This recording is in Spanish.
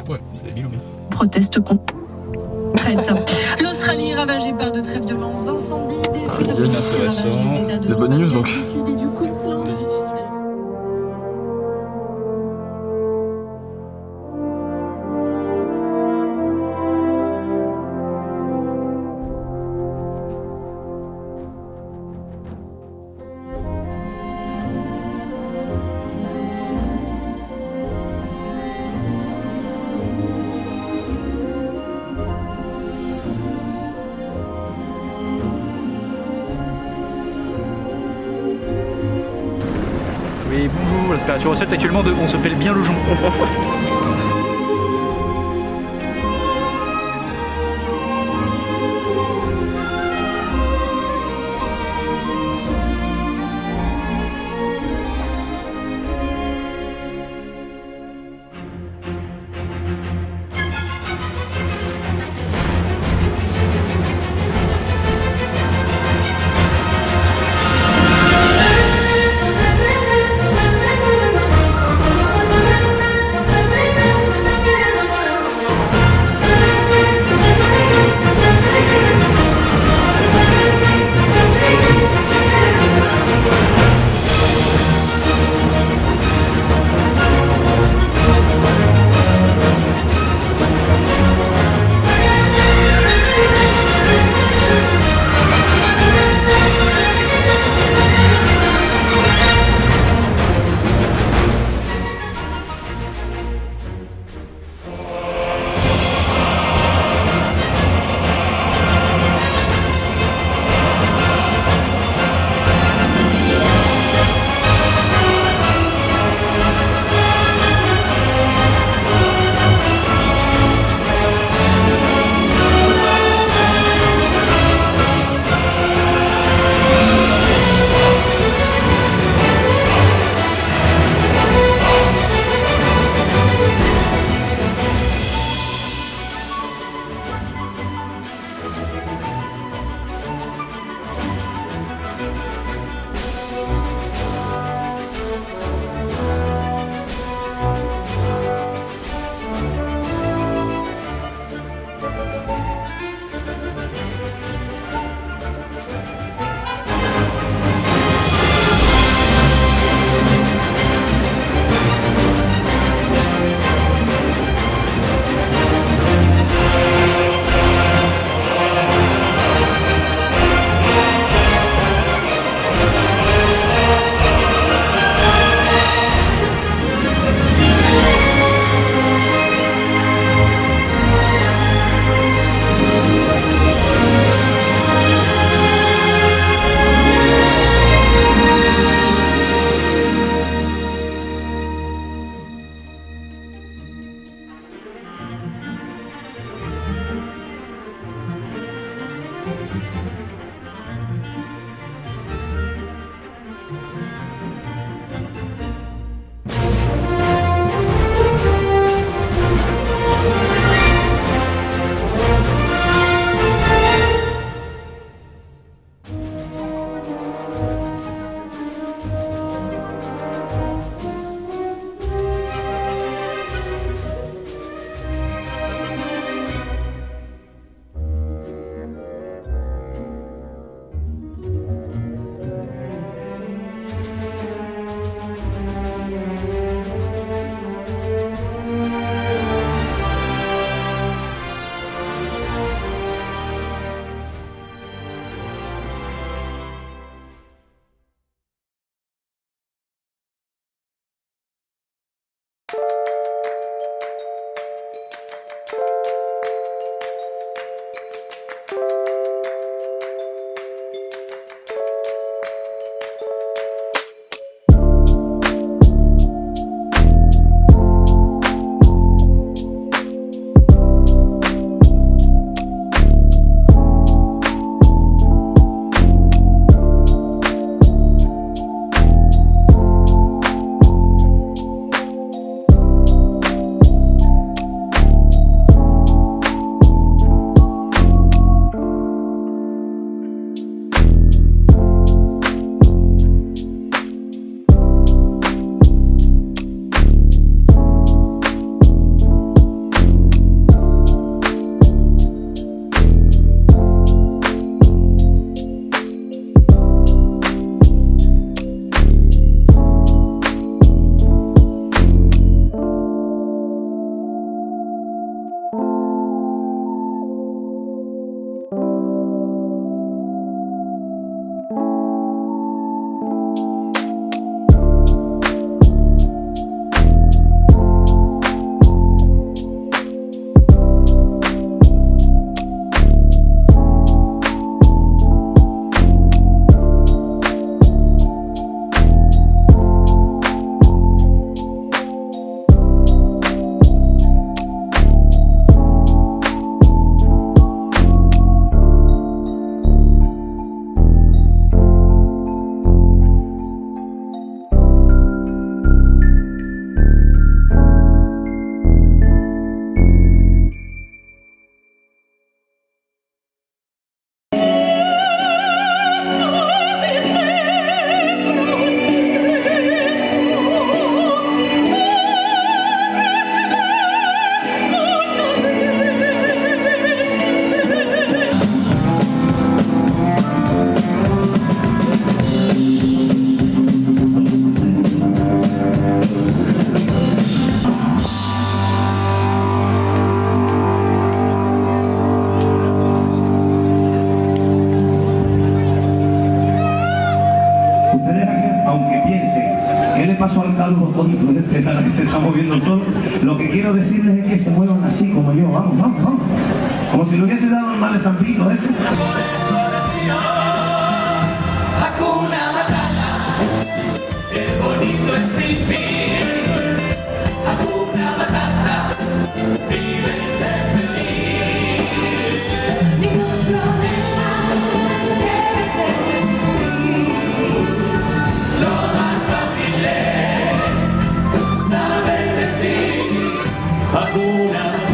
Ouais, vous avez mis le bien. Proteste contre. L'Australie ravagée par de très violents incendies, des feux de Bien ravagent les États de Des bonnes news, donc. du Sud et du Queensland. Vas-y. Oui, bonjour, la température recette actuellement de on se pèle bien le jonc. se está moviendo solo. Lo que quiero decirles es que se muevan así como yo. Vamos, vamos, vamos. Como si le hubiese dado el mal de San Pito ese. Hakuna Matata, el bonito es vivir. Hakuna Matata, vive y sé feliz. Ningún problema debe ser feliz. Lo más fácil es saber decir Hakuna Matata.